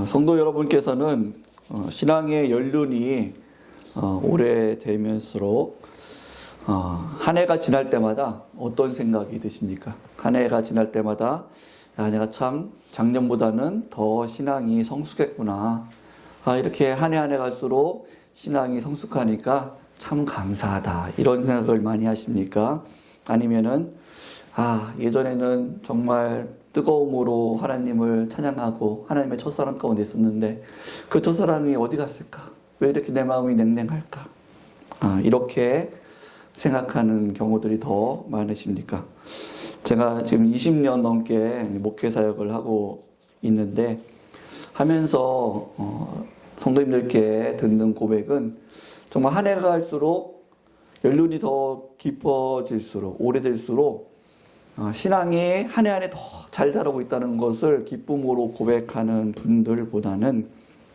성도 여러분께서는 신앙의 연륜이 오래되면서록 한 해가 지날 때마다 어떤 생각이 드십니까? 한 해가 지날 때마다 내가 참 작년보다는 더 신앙이 성숙했구나. 이렇게 한 해 한 해 갈수록 신앙이 성숙하니까 참 감사하다. 이런 생각을 많이 하십니까? 아니면은 예전에는 정말 뜨거움으로 하나님을 찬양하고 하나님의 첫사랑 가운데 있었는데 그 첫사랑이 어디 갔을까? 왜 이렇게 내 마음이 냉랭할까? 이렇게 생각하는 경우들이 더 많으십니까? 제가 지금 20년 넘게 목회 사역을 하고 있는데 하면서 성도님들께 듣는 고백은 정말 한 해가 갈수록 연륜이 더 깊어질수록 오래될수록 신앙이 한 해 한 해 더 잘 자라고 있다는 것을 기쁨으로 고백하는 분들보다는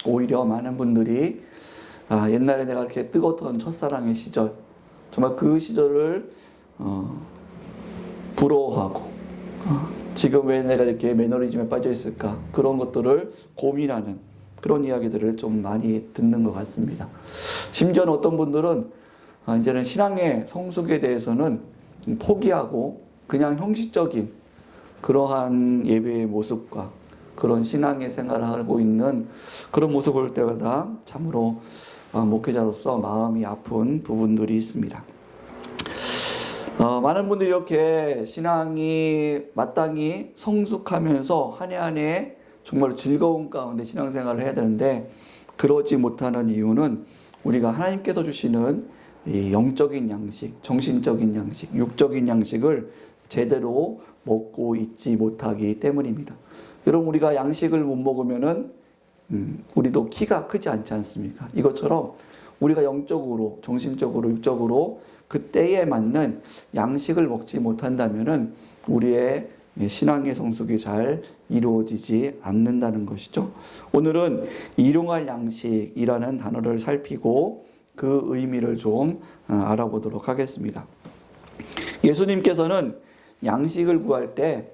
오히려 많은 분들이 옛날에 내가 이렇게 뜨거웠던 첫사랑의 시절, 정말 그 시절을 부러워하고 지금 왜 내가 이렇게 매너리즘에 빠져 있을까, 그런 것들을 고민하는 그런 이야기들을 좀 많이 듣는 것 같습니다. 심지어는 어떤 분들은 이제는 신앙의 성숙에 대해서는 포기하고 그냥 형식적인 그러한 예배의 모습과 그런 신앙의 생활을 하고 있는 그런 모습을 볼 때마다 참으로 목회자로서 마음이 아픈 부분들이 있습니다. 많은 분들이 이렇게 신앙이 마땅히 성숙하면서 한 해 한 해 정말 즐거운 가운데 신앙생활을 해야 되는데 그러지 못하는 이유는 우리가 하나님께서 주시는 이 영적인 양식, 정신적인 양식, 육적인 양식을 제대로 먹고 있지 못하기 때문입니다. 여러분, 우리가 양식을 못 먹으면은 우리도 키가 크지 않지 않습니까? 이것처럼 우리가 영적으로, 정신적으로, 육적으로 그때에 맞는 양식을 먹지 못한다면은 우리의 신앙의 성숙이 잘 이루어지지 않는다는 것이죠. 오늘은 일용할 양식이라는 단어를 살피고 그 의미를 좀 알아보도록 하겠습니다. 예수님께서는 양식을 구할 때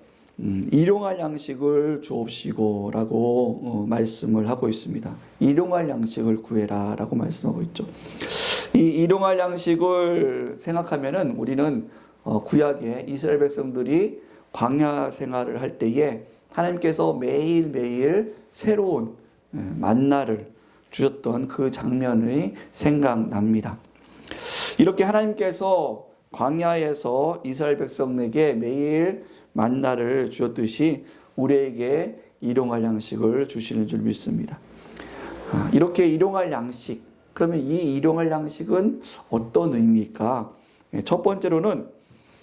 일용할 양식을 주옵시고 라고 말씀을 하고 있습니다. 일용할 양식을 구해라 라고 말씀하고 있죠. 이 일용할 양식을 생각하면은 우리는 구약의 이스라엘 백성들이 광야 생활을 할 때에 하나님께서 매일매일 새로운 만나를 주셨던 그 장면이 생각납니다. 이렇게 하나님께서 광야에서 이스라엘 백성에게 매일 만나를 주었듯이 우리에게 일용할 양식을 주시는 줄 믿습니다. 이렇게 일용할 양식, 그러면 이 일용할 양식은 어떤 의미일까? 첫 번째로는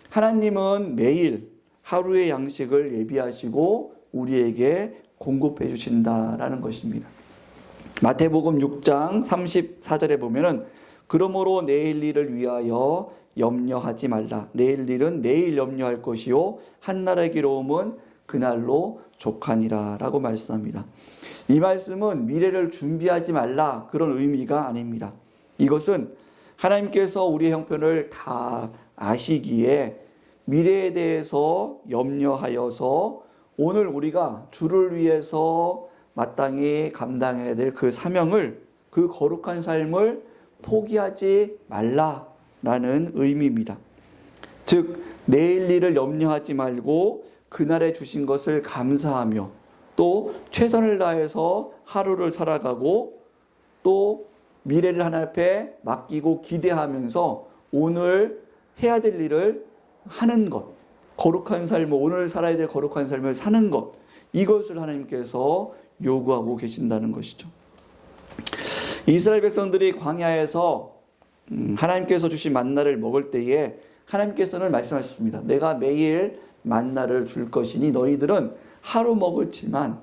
하나님은 매일 하루의 양식을 예비하시고 우리에게 공급해 주신다라는 것입니다. 마태복음 6장 34절에 보면은 그러므로 내일 일을 위하여 염려하지 말라. 내일 일은 내일 염려할 것이요 한날의 괴로움은 그날로 족하니라 라고 말씀합니다. 이 말씀은 미래를 준비하지 말라 그런 의미가 아닙니다. 이것은 하나님께서 우리의 형편을 다 아시기에 미래에 대해서 염려하여서 오늘 우리가 주를 위해서 마땅히 감당해야 될 그 사명을, 그 거룩한 삶을 포기하지 말라라는 의미입니다. 즉 내일 일을 염려하지 말고 그날에 주신 것을 감사하며 또 최선을 다해서 하루를 살아가고 또 미래를 하나님 앞에 맡기고 기대하면서 오늘 해야 될 일을 하는 것, 거룩한 삶을, 오늘 살아야 될 거룩한 삶을 사는 것, 이것을 하나님께서 요구하고 계신다는 것이죠. 이스라엘 백성들이 광야에서 하나님께서 주신 만나를 먹을 때에 하나님께서는 말씀하셨습니다. 내가 매일 만나를 줄 것이니 너희들은 하루 먹을지만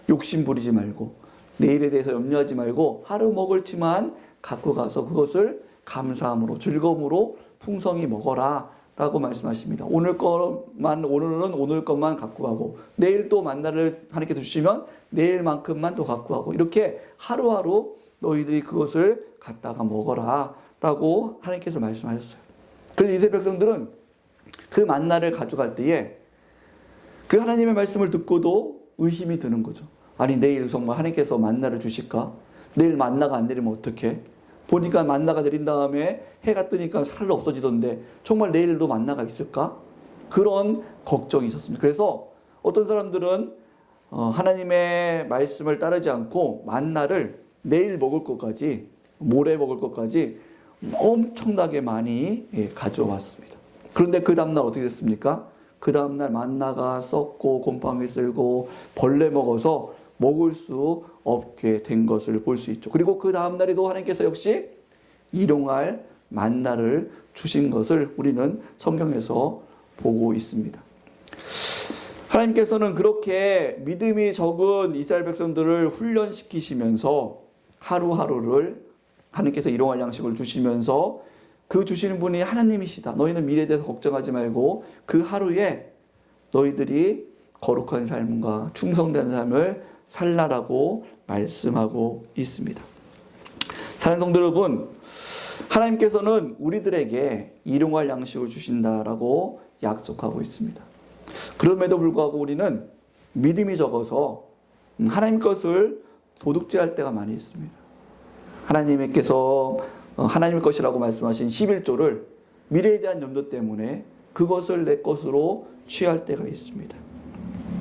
욕심 부리지 말고 내일에 대해서 염려하지 말고 하루 먹을지만 갖고 가서 그것을 감사함으로 즐거움으로 풍성히 먹어라 라고 말씀하십니다. 오늘은 오늘 것만 갖고 가고 내일 또 만나를 하나님께서 주시면 내일만큼만 또 갖고 가고 이렇게 하루하루 너희들이 그것을 갖다가 먹어라 라고 하나님께서 말씀하셨어요. 그래서 이스라엘 백성들은 그 만나를 가져갈 때에 그 하나님의 말씀을 듣고도 의심이 드는 거죠. 아니 내일 정말 하나님께서 만나를 주실까? 내일 만나가 안 내리면 어떡해? 보니까 만나가 내린 다음에 해가 뜨니까 사르르 없어지던데 정말 내일도 만나가 있을까? 그런 걱정이 있었습니다. 그래서 어떤 사람들은 하나님의 말씀을 따르지 않고 만나를 내일 먹을 것까지, 모레 먹을 것까지 엄청나게 많이 가져왔습니다. 그런데 그 다음날 어떻게 됐습니까? 그 다음날 만나가 썩고 곰팡이 쓸고 벌레 먹어서 먹을 수 없게 된 것을 볼 수 있죠. 그리고 그 다음날에도 하나님께서 역시 일용할 만나를 주신 것을 우리는 성경에서 보고 있습니다. 하나님께서는 그렇게 믿음이 적은 이스라엘 백성들을 훈련시키시면서 하루하루를 하나님께서 일용할 양식을 주시면서 그 주시는 분이 하나님이시다. 너희는 미래에 대해서 걱정하지 말고 그 하루에 너희들이 거룩한 삶과 충성된 삶을 살라라고 말씀하고 있습니다. 사랑하는 성도 여러분, 하나님께서는 우리들에게 일용할 양식을 주신다라고 약속하고 있습니다. 그럼에도 불구하고 우리는 믿음이 적어서 하나님 것을 도둑질할 때가 많이 있습니다. 하나님께서 하나님의 것이라고 말씀하신 11조를 미래에 대한 염려 때문에 그것을 내 것으로 취할 때가 있습니다.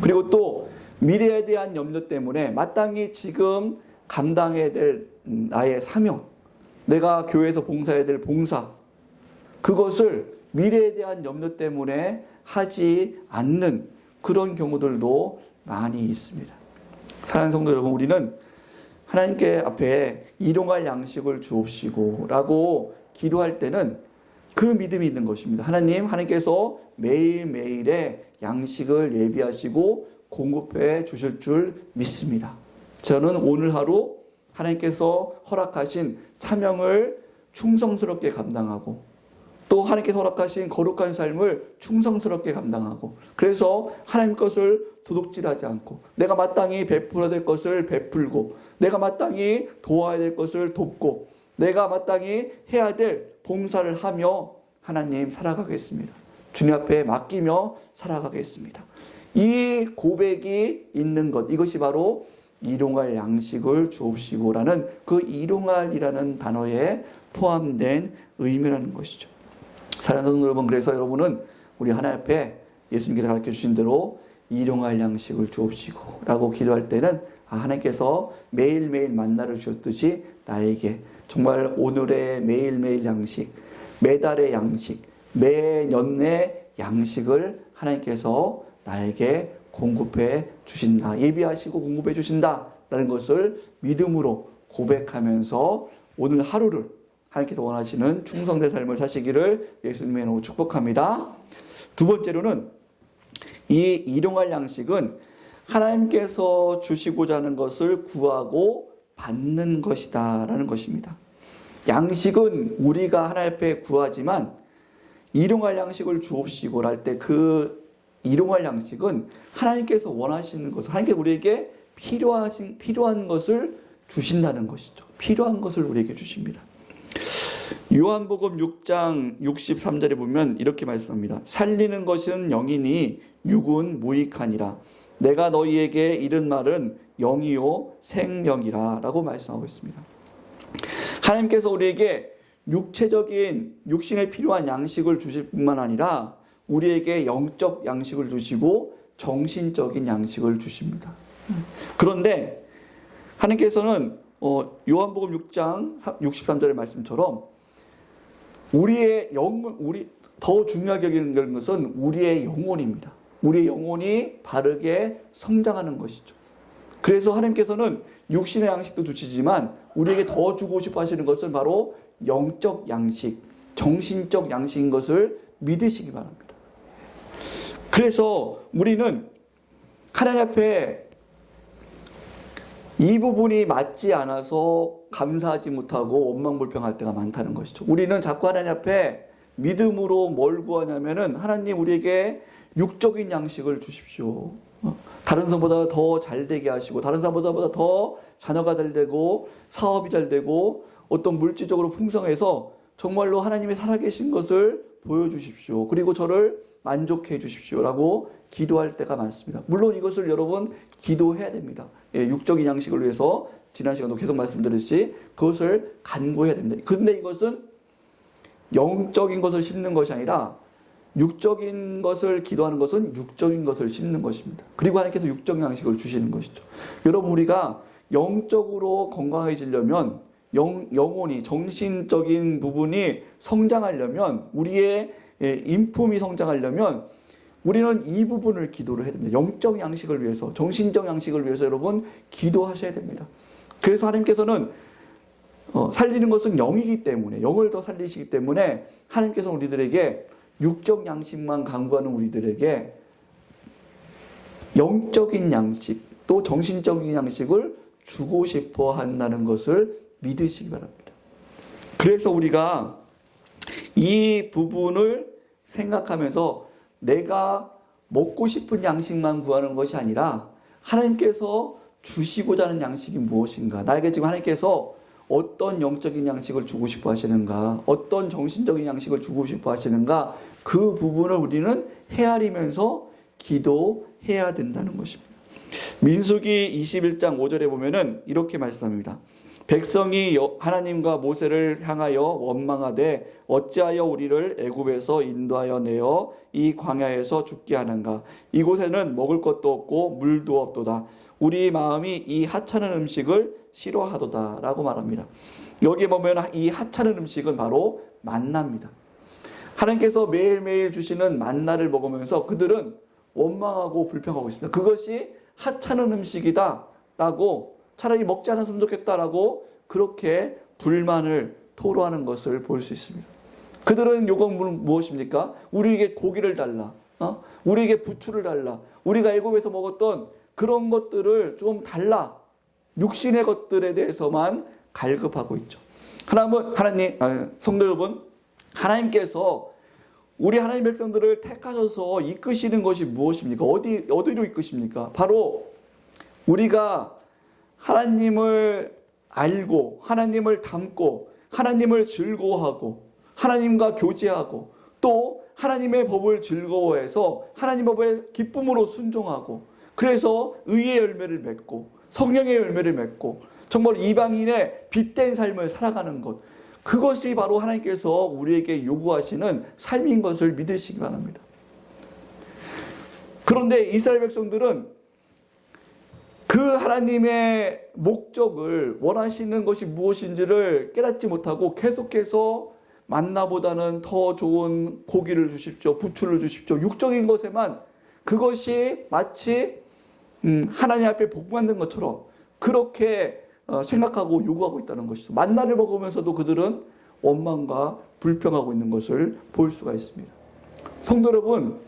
그리고 또 미래에 대한 염려 때문에 마땅히 지금 감당해야 될 나의 사명, 내가 교회에서 봉사해야 될 봉사, 그것을 미래에 대한 염려 때문에 하지 않는 그런 경우들도 많이 있습니다. 사랑하는 성도 여러분, 우리는 하나님께 앞에 일용할 양식을 주옵시고 라고 기도할 때는 그 믿음이 있는 것입니다. 하나님께서 매일매일의 양식을 예비하시고 공급해 주실 줄 믿습니다. 저는 오늘 하루 하나님께서 허락하신 사명을 충성스럽게 감당하고 또 하나님께서 허락하신 거룩한 삶을 충성스럽게 감당하고 그래서 하나님 것을 도둑질하지 않고 내가 마땅히 베풀어야 될 것을 베풀고 내가 마땅히 도와야 될 것을 돕고 내가 마땅히 해야 될 봉사를 하며 하나님 살아가겠습니다. 주님 앞에 맡기며 살아가겠습니다. 이 고백이 있는 것, 이것이 바로 일용할 양식을 주옵시고라는 그 일용할이라는 단어에 포함된 의미라는 것이죠. 사랑하는 성도 여러분, 그래서 여러분은 우리 하나님 앞에 예수님께서 가르쳐 주신 대로 일용할 양식을 주옵시고 라고 기도할 때는 하나님께서 매일매일 만나를 주셨듯이 나에게 정말 오늘의 매일매일 양식, 매달의 양식, 매년의 양식을 하나님께서 나에게 공급해 주신다. 예비하시고 공급해 주신다라는 것을 믿음으로 고백하면서 오늘 하루를 하나님께서 원하시는 충성된 삶을 사시기를 예수님의 이름으로 축복합니다. 두 번째로는 이 일용할 양식은 하나님께서 주시고자 하는 것을 구하고 받는 것이다 라는 것입니다. 양식은 우리가 하나님 앞에 구하지만 일용할 양식을 주옵시고 할 때 그 일용할 양식은 하나님께서 원하시는 것을, 하나님께서 우리에게 필요한 것을 주신다는 것이죠. 필요한 것을 우리에게 주십니다. 요한복음 6장 63절에 보면 이렇게 말씀합니다. 살리는 것은 영이니 육은 무익하니라. 내가 너희에게 이른 말은 영이요 생명이라 라고 말씀하고 있습니다. 하나님께서 우리에게 육체적인 육신에 필요한 양식을 주실 뿐만 아니라 우리에게 영적 양식을 주시고 정신적인 양식을 주십니다. 그런데 하나님께서는 요한복음 6장 63절의 말씀처럼 더 중요하게 여기는 것은 우리의 영혼입니다. 우리의 영혼이 바르게 성장하는 것이죠. 그래서 하나님께서는 육신의 양식도 주시지만 우리에게 더 주고 싶어 하시는 것은 바로 영적 양식, 정신적 양식인 것을 믿으시기 바랍니다. 그래서 우리는 하나님 앞에 이 부분이 맞지 않아서 감사하지 못하고 원망불평할 때가 많다는 것이죠. 우리는 자꾸 하나님 앞에 믿음으로 뭘 구하냐면은 하나님 우리에게 육적인 양식을 주십시오. 다른 사람보다 더 잘 되게 하시고 다른 사람보다 더 자녀가 잘 되고 사업이 잘 되고 어떤 물질적으로 풍성해서 정말로 하나님이 살아계신 것을 보여주십시오. 그리고 저를 만족해 주십시오라고 기도할 때가 많습니다. 물론 이것을 여러분 기도해야 됩니다. 육적인 양식을 위해서 지난 시간도 계속 말씀드렸듯이 그것을 간구해야 됩니다. 그런데 이것은 영적인 것을 심는 것이 아니라 육적인 것을 기도하는 것은 육적인 것을 심는 것입니다. 그리고 하나님께서 육적인 양식을 주시는 것이죠. 여러분, 우리가 영적으로 건강해지려면, 영혼이, 정신적인 부분이 성장하려면, 우리의 인품이 성장하려면 우리는 이 부분을 기도를 해야 됩니다. 영적 양식을 위해서, 정신적 양식을 위해서 여러분 기도하셔야 됩니다. 그래서 하나님께서는 살리는 것은 영이기 때문에, 영을 더 살리시기 때문에 하나님께서 우리들에게 육적 양식만 강구하는 우리들에게 영적인 양식, 또 정신적인 양식을 주고 싶어 한다는 것을 믿으시기 바랍니다. 그래서 우리가 이 부분을 생각하면서 내가 먹고 싶은 양식만 구하는 것이 아니라 하나님께서 주시고자 하는 양식이 무엇인가, 나에게 지금 하나님께서 어떤 영적인 양식을 주고 싶어 하시는가, 어떤 정신적인 양식을 주고 싶어 하시는가, 그 부분을 우리는 헤아리면서 기도해야 된다는 것입니다. 민수기 21장 5절에 보면은 이렇게 말씀합니다. 백성이 하나님과 모세를 향하여 원망하되 어찌하여 우리를 애굽에서 인도하여 내어 이 광야에서 죽게 하는가. 이곳에는 먹을 것도 없고 물도 없도다. 우리 마음이 이 하찮은 음식을 싫어하도다 라고 말합니다. 여기 보면 이 하찮은 음식은 바로 만나입니다. 하나님께서 매일매일 주시는 만나를 먹으면서 그들은 원망하고 불평하고 있습니다. 그것이 하찮은 음식이다 라고, 차라리 먹지 않았으면 좋겠다라고 그렇게 불만을 토로하는 것을 볼 수 있습니다. 그들은 요구는 무엇입니까? 우리에게 고기를 달라, 우리에게 부추를 달라, 우리가 애굽에서 먹었던 그런 것들을 좀 달라, 육신의 것들에 대해서만 갈급하고 있죠. 하나님, 성도 여러분, 하나님께서 우리 하나님 백성들을 택하셔서 이끄시는 것이 무엇입니까? 어디로 이끄십니까? 바로 우리가 하나님을 알고, 하나님을 닮고, 하나님을 즐거워하고, 하나님과 교제하고, 또 하나님의 법을 즐거워해서 하나님 법에 기쁨으로 순종하고, 그래서 의의 열매를 맺고 성령의 열매를 맺고 정말 이방인의 빛된 삶을 살아가는 것, 그것이 바로 하나님께서 우리에게 요구하시는 삶인 것을 믿으시기 바랍니다. 그런데 이스라엘 백성들은 그 하나님의 목적을, 원하시는 것이 무엇인지를 깨닫지 못하고 계속해서 만나보다는 더 좋은 고기를 주십시오, 부추를 주십시오, 육적인 것에만, 그것이 마치 하나님 앞에 복받는 것처럼 그렇게 생각하고 요구하고 있다는 것이죠. 만나를 먹으면서도 그들은 원망과 불평하고 있는 것을 볼 수가 있습니다. 성도 여러분,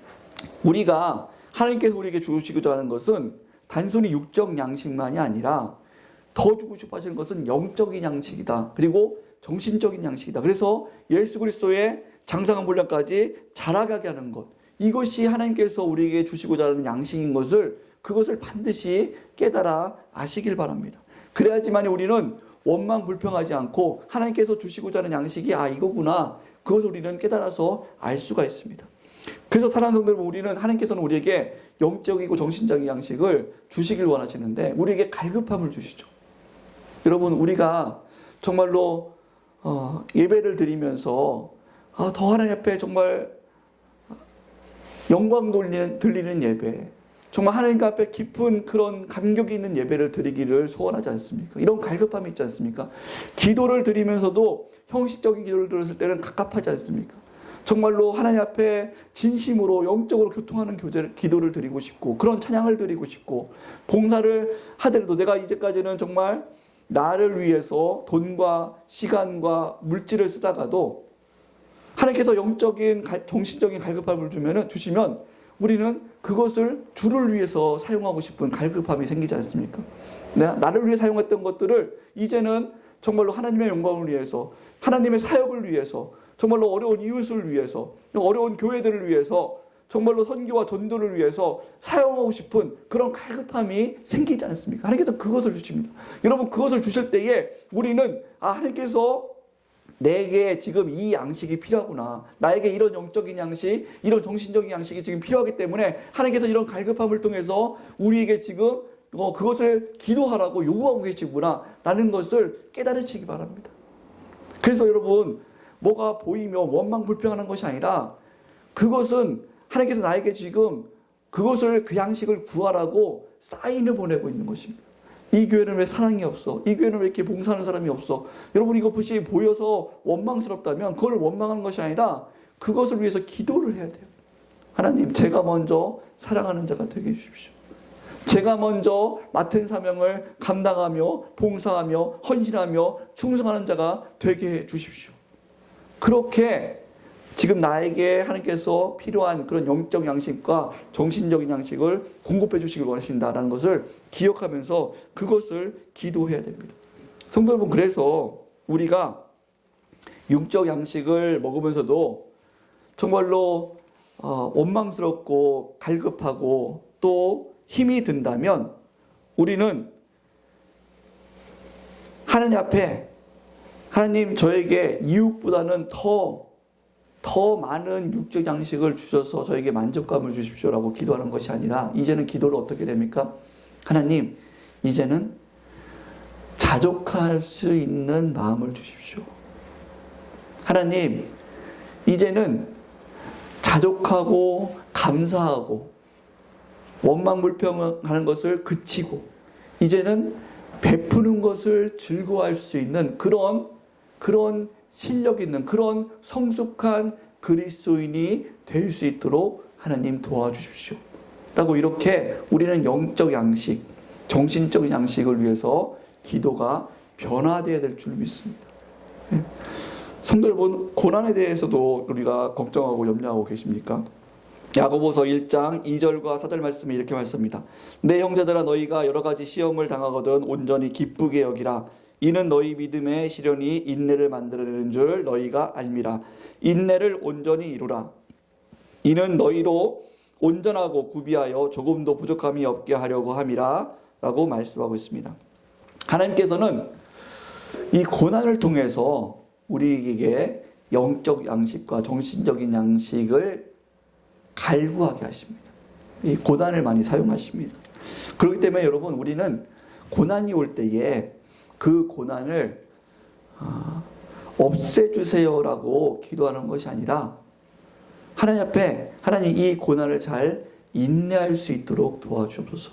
우리가 하나님께서 우리에게 주시고자 하는 것은 단순히 육적 양식만이 아니라 더 주고 싶어 하시는 것은 영적인 양식이다. 그리고 정신적인 양식이다. 그래서 예수 그리스도의 장성한 분량까지 자라가게 하는 것, 이것이 하나님께서 우리에게 주시고자 하는 양식인 것을, 그것을 반드시 깨달아 아시길 바랍니다. 그래야지만 우리는 원망 불평하지 않고 하나님께서 주시고자 하는 양식이 이거구나, 그것을 우리는 깨달아서 알 수가 있습니다. 그래서 사랑하는 성도 여러분, 우리는, 하나님께서는 우리에게 영적이고 정신적인 양식을 주시길 원하시는데 우리에게 갈급함을 주시죠. 여러분, 우리가 정말로 예배를 드리면서 더 하나님 앞에 정말 영광 들리는 예배, 정말 하나님 앞에 깊은 그런 감격이 있는 예배를 드리기를 소원하지 않습니까? 이런 갈급함이 있지 않습니까? 기도를 드리면서도 형식적인 기도를 들었을 때는 갑갑하지 않습니까? 정말로 하나님 앞에 진심으로 영적으로 교통하는 기도를 드리고 싶고, 그런 찬양을 드리고 싶고, 봉사를 하더라도 내가 이제까지는 정말 나를 위해서 돈과 시간과 물질을 쓰다가도 하나님께서 영적인 정신적인 갈급함을 주시면 우리는 그것을 주를 위해서 사용하고 싶은 갈급함이 생기지 않습니까? 나를 위해 사용했던 것들을 이제는 정말로 하나님의 영광을 위해서, 하나님의 사역을 위해서, 정말로 어려운 이웃을 위해서, 어려운 교회들을 위해서, 정말로 선교와 전도를 위해서 사용하고 싶은 그런 갈급함이 생기지 않습니까? 하나님께서 그것을 주십니다. 여러분, 그것을 주실 때에 우리는 하나님께서 내게 지금 이 양식이 필요하구나. 나에게 이런 영적인 양식, 이런 정신적인 양식이 지금 필요하기 때문에 하나님께서 이런 갈급함을 통해서 우리에게 지금 그것을 기도하라고 요구하고 계시구나 라는 것을 깨달으시기 바랍니다. 그래서 여러분, 뭐가 보이면 원망불평하는 것이 아니라 그것은 하나님께서 나에게 지금 그것을, 그 양식을 구하라고 사인을 보내고 있는 것입니다. 이 교회는 왜 사랑이 없어? 이 교회는 왜 이렇게 봉사하는 사람이 없어? 여러분, 이것이 보여서 원망스럽다면 그걸 원망하는 것이 아니라 그것을 위해서 기도를 해야 돼요. 하나님, 제가 먼저 사랑하는 자가 되게 해주십시오. 제가 먼저 맡은 사명을 감당하며 봉사하며 헌신하며 충성하는 자가 되게 해주십시오. 그렇게 지금 나에게 하나님께서 필요한 그런 영적 양식과 정신적인 양식을 공급해 주시길 원하신다라는 것을 기억하면서 그것을 기도해야 됩니다. 성도 여러분, 그래서 우리가 육적 양식을 먹으면서도 정말로 원망스럽고 갈급하고 또 힘이 든다면 우리는 하나님 앞에, 하나님, 저에게 이웃보다는 더 많은 육적 양식을 주셔서 저에게 만족감을 주십시오라고 기도하는 것이 아니라, 이제는 기도를 어떻게 됩니까? 하나님, 이제는 자족할 수 있는 마음을 주십시오. 하나님, 이제는 자족하고 감사하고 원망불평하는 것을 그치고 이제는 베푸는 것을 즐거워할 수 있는 그런 실력 있는 그런 성숙한 그리스도인이 될 수 있도록 하나님 도와주십시오. 라고 이렇게 우리는 영적 양식, 정신적 양식을 위해서 기도가 변화되어야 될 줄 믿습니다. 성도 여러분, 고난에 대해서도 우리가 걱정하고 염려하고 계십니까? 야고보서 1장 2절과 4절 말씀이 이렇게 말씀합니다. 내 형제들아, 너희가 여러 가지 시험을 당하거든 온전히 기쁘게 여기라. 이는 너희 믿음의 시련이 인내를 만들어내는 줄 너희가 알미라. 인내를 온전히 이루라. 이는 너희로 온전하고 구비하여 조금도 부족함이 없게 하려고 함이라 라고 말씀하고 있습니다. 하나님께서는 이 고난을 통해서 우리에게 영적 양식과 정신적인 양식을 갈구하게 하십니다. 이 고난을 많이 사용하십니다. 그렇기 때문에 여러분, 우리는 고난이 올 때에 그 고난을 없애주세요라고 기도하는 것이 아니라 하나님 앞에, 하나님, 이 고난을 잘 인내할 수 있도록 도와주옵소서.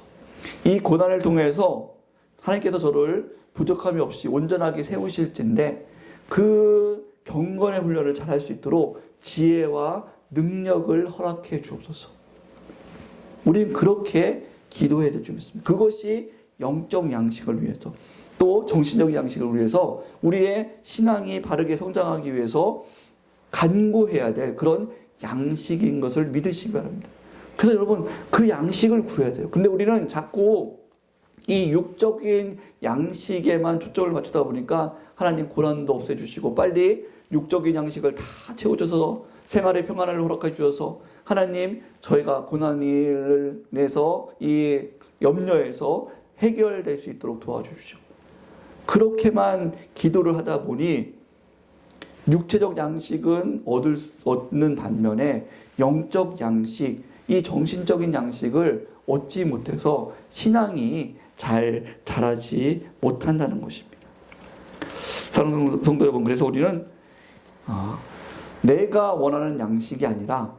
이 고난을 통해서 하나님께서 저를 부족함이 없이 온전하게 세우실진데 그 경건의 훈련을 잘 할 수 있도록 지혜와 능력을 허락해 주옵소서. 우리는 그렇게 기도해야 될 줄 믿습니다. 그것이 영적 양식을 위해서, 또 정신적인 양식을 위해서, 우리의 신앙이 바르게 성장하기 위해서 간구해야 될 그런 양식인 것을 믿으시기 바랍니다. 그래서 여러분, 그 양식을 구해야 돼요. 근데 우리는 자꾸 이 육적인 양식에만 초점을 맞추다 보니까 하나님 고난도 없애주시고 빨리 육적인 양식을 다 채워줘서 생활의 평안을 허락해 주셔서 하나님, 저희가 고난을 내서 이 염려에서 해결될 수 있도록 도와주십시오. 그렇게만 기도를 하다 보니 육체적 양식은 얻는 반면에 영적 양식, 이 정신적인 양식을 얻지 못해서 신앙이 잘 자라지 못한다는 것입니다. 사랑하는 성도 여러분, 그래서 우리는 내가 원하는 양식이 아니라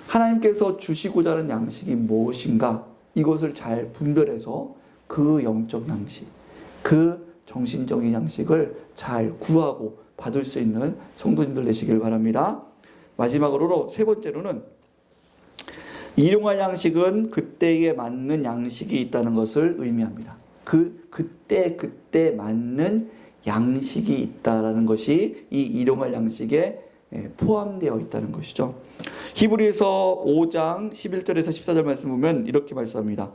하나님께서 주시고자 하는 양식이 무엇인가, 이것을 잘 분별해서 그 영적 양식, 그 정신적인 양식을 잘 구하고 받을 수 있는 성도님들 되시길 바랍니다. 마지막으로 세 번째로는 일용할 양식은 그때에 맞는 양식이 있다는 것을 의미합니다. 그때 맞는 양식이 있다라는 것이 이 일용할 양식에 포함되어 있다는 것이죠. 히브리서 5장 11절에서 14절 말씀 보면 이렇게 말씀합니다.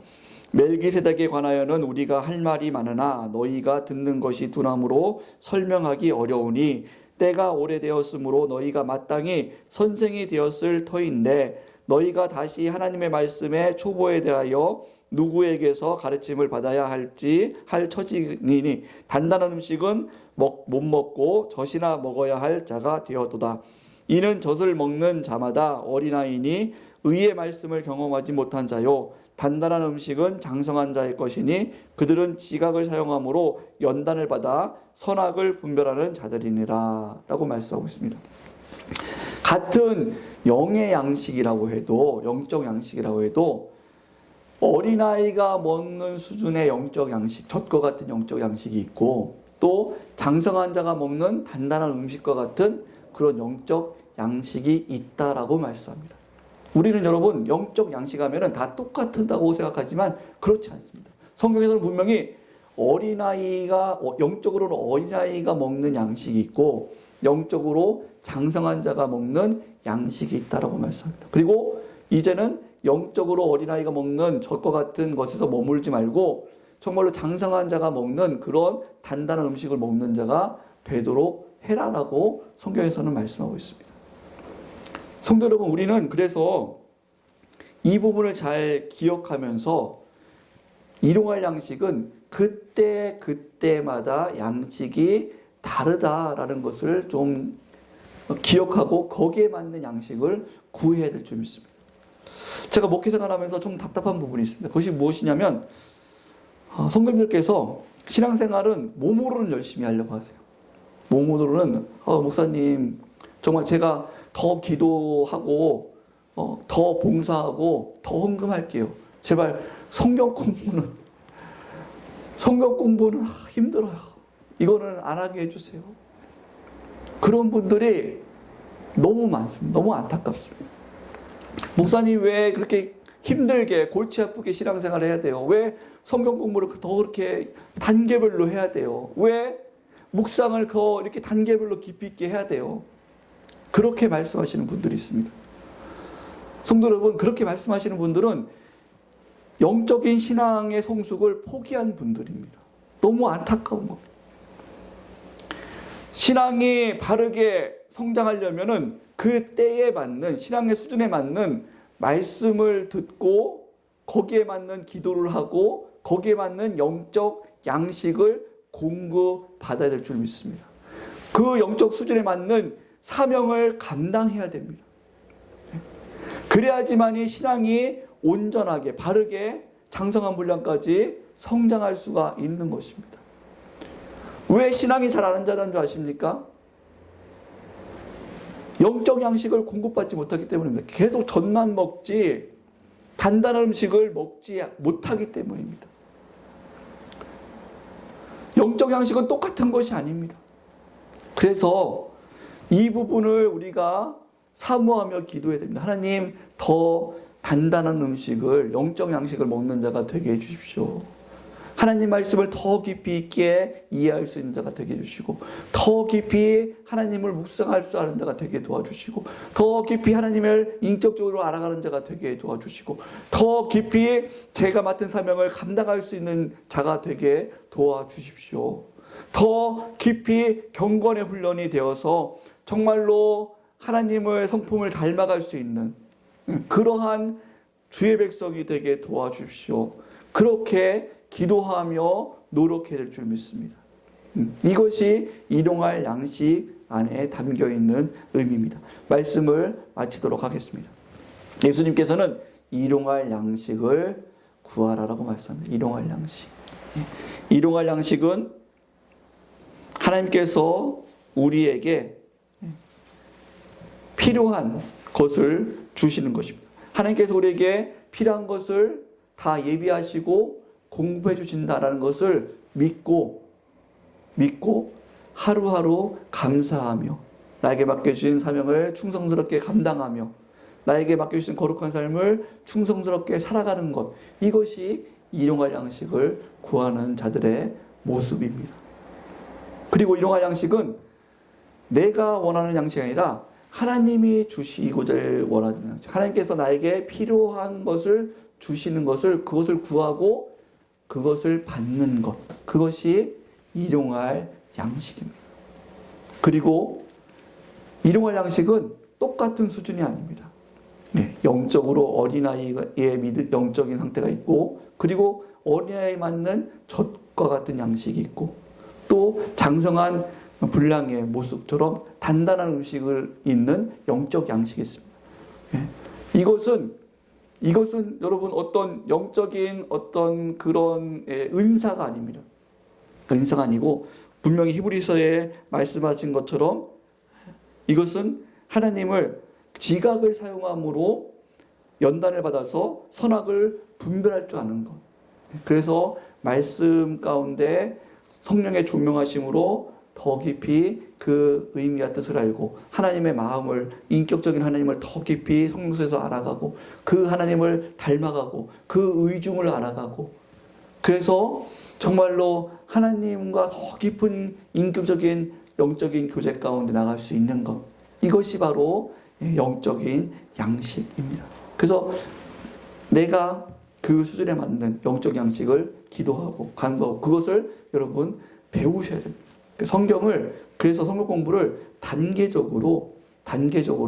멜기세덱에 관하여는 우리가 할 말이 많으나 너희가 듣는 것이 둔함으로 설명하기 어려우니 때가 오래되었으므로 너희가 마땅히 선생이 되었을 터인데 너희가 다시 하나님의 말씀의 초보에 대하여 누구에게서 가르침을 받아야 할지 할 처지니니 단단한 음식은 못 먹고 젖이나 먹어야 할 자가 되었도다. 이는 젖을 먹는 자마다 어린아이니 의의 말씀을 경험하지 못한 자요 단단한 음식은 장성한 자의 것이니 그들은 지각을 사용함으로 연단을 받아 선악을 분별하는 자들이니라 라고 말씀하고 있습니다. 같은 영의 양식이라고 해도, 영적 양식이라고 해도 어린아이가 먹는 수준의 영적 양식, 젖과 같은 영적 양식이 있고 또 장성한 자가 먹는 단단한 음식과 같은 그런 영적 양식이 있다라고 말씀합니다. 우리는 여러분 영적 양식하면 다 똑같다고 생각하지만 그렇지 않습니다. 성경에서는 분명히 어린아이가, 영적으로는 어린아이가 먹는 양식이 있고 영적으로 장성한 자가 먹는 양식이 있다라고 말씀합니다. 그리고 이제는 영적으로 어린아이가 먹는 젖과 같은 것에서 머물지 말고 정말로 장성한 자가 먹는 그런 단단한 음식을 먹는 자가 되도록 해라라고 성경에서는 말씀하고 있습니다. 성도 여러분, 우리는 그래서 이 부분을 잘 기억하면서 일용할 양식은 그때마다 양식이 다르다라는 것을 좀 기억하고 거기에 맞는 양식을 구해야 될 줄 믿습니다. 제가 목회생활하면서 좀 답답한 부분이 있습니다. 그것이 무엇이냐면 성도님들께서 신앙생활은 몸으로는 열심히 하려고 하세요. 몸으로는 목사님 정말 제가 더 기도하고 더 봉사하고 더 헌금할게요. 제발 성경 공부는 힘들어요. 이거는 안 하게 해주세요. 그런 분들이 너무 많습니다. 너무 안타깝습니다. 목사님 왜 그렇게 힘들게 골치 아프게 신앙생활을 해야 돼요? 왜 성경 공부를 더 그렇게 단계별로 해야 돼요? 왜 묵상을 더 이렇게 단계별로 깊이 있게 해야 돼요? 그렇게 말씀하시는 분들이 있습니다. 성도 여러분, 그렇게 말씀하시는 분들은 영적인 신앙의 성숙을 포기한 분들입니다. 너무 안타까운 겁니다. 신앙이 바르게 성장하려면은 그 때에 맞는, 신앙의 수준에 맞는 말씀을 듣고 거기에 맞는 기도를 하고 거기에 맞는 영적 양식을 공급받아야 될 줄 믿습니다. 그 영적 수준에 맞는 사명을 감당해야 됩니다. 그래야지만이 신앙이 온전하게 바르게 장성한 분량까지 성장할 수가 있는 것입니다. 왜 신앙이 잘 안 자라는 줄 아십니까? 영적 양식을 공급받지 못하기 때문입니다. 계속 젖만 먹지 단단한 음식을 먹지 못하기 때문입니다. 영적 양식은 똑같은 것이 아닙니다. 그래서 이 부분을 우리가 사모하며 기도해야 됩니다. 하나님, 더 단단한 음식을, 영적 양식을 먹는 자가 되게 해주십시오. 하나님 말씀을 더 깊이 있게 이해할 수 있는 자가 되게 해주시고, 더 깊이 하나님을 묵상할 수 있는 자가 되게 도와주시고, 더 깊이 하나님을 인격적으로 알아가는 자가 되게 도와주시고, 더 깊이 제가 맡은 사명을 감당할 수 있는 자가 되게 도와주십시오. 더 깊이 경건의 훈련이 되어서 정말로 하나님의 성품을 닮아갈 수 있는 그러한 주의 백성이 되게 도와주십시오. 그렇게 기도하며 노력해야 될 줄 믿습니다. 이것이 일용할 양식 안에 담겨있는 의미입니다. 말씀을 마치도록 하겠습니다. 예수님께서는 일용할 양식을 구하라라고 말씀합니다. 일용할 양식. 일용할 양식은 하나님께서 우리에게 필요한 것을 주시는 것입니다. 하나님께서 우리에게 필요한 것을 다 예비하시고 공부해 주신다라는 것을 믿고 하루하루 감사하며 나에게 맡겨주신 사명을 충성스럽게 감당하며 나에게 맡겨주신 거룩한 삶을 충성스럽게 살아가는 것, 이것이 일용할 양식을 구하는 자들의 모습입니다. 그리고 일용할 양식은 내가 원하는 양식이 아니라 하나님이 주시고자 원하는 양식, 하나님께서 나에게 필요한 것을 주시는 것을, 그것을 구하고 그것을 받는 것, 그것이 일용할 양식입니다. 그리고 일용할 양식은 똑같은 수준이 아닙니다. 네, 영적으로 어린아이의 영적인 상태가 있고, 그리고 어린아이에 맞는 젖과 같은 양식이 있고, 또 장성한 분량의 모습처럼 단단한 음식을 있는 영적 양식이 있습니다. 네, 이것은 여러분 어떤 영적인 어떤 그런 은사가 아닙니다. 은사가 아니고 분명히 히브리서에 말씀하신 것처럼 이것은 하나님을 지각을 사용함으로 연단을 받아서 선악을 분별할 줄 아는 것. 그래서 말씀 가운데 성령의 조명하심으로 더 깊이 그 의미와 뜻을 알고 하나님의 마음을, 인격적인 하나님을 더 깊이 성령에서 알아가고 그 하나님을 닮아가고 그 의중을 알아가고, 그래서 정말로 하나님과 더 깊은 인격적인 영적인 교제 가운데 나갈 수 있는 것, 이것이 바로 영적인 양식입니다. 그래서 내가 그 수준에 맞는 영적 양식을 기도하고 간구하고 그것을 여러분 배우셔야 됩니다. 그래서 성경 공부를 단계적으로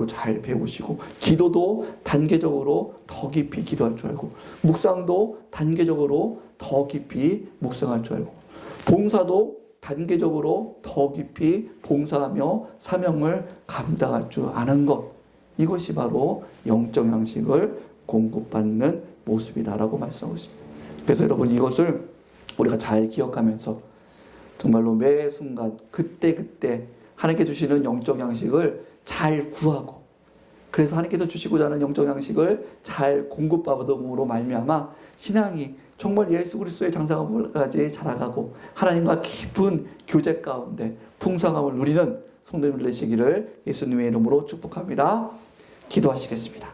잘 배우시고, 기도도 단계적으로 더 깊이 기도할 줄 알고, 묵상도 단계적으로 더 깊이 묵상할 줄 알고, 봉사도 단계적으로 더 깊이 봉사하며 사명을 감당할 줄 아는 것, 이것이 바로 영적 양식을 공급받는 모습이다라고 말씀하고 있습니다. 그래서 여러분 이것을 우리가 잘 기억하면서 정말로 매 순간 그때 하나님께 주시는 영적 양식을 잘 구하고, 그래서 하나님께서 주시고자 하는 영적 양식을 잘 공급받음으로 말미암아 신앙이 정말 예수 그리스도의 장성함까지 자라가고 하나님과 깊은 교제 가운데 풍성함을 누리는 성도님들 되시기를 예수님의 이름으로 축복합니다. 기도하시겠습니다.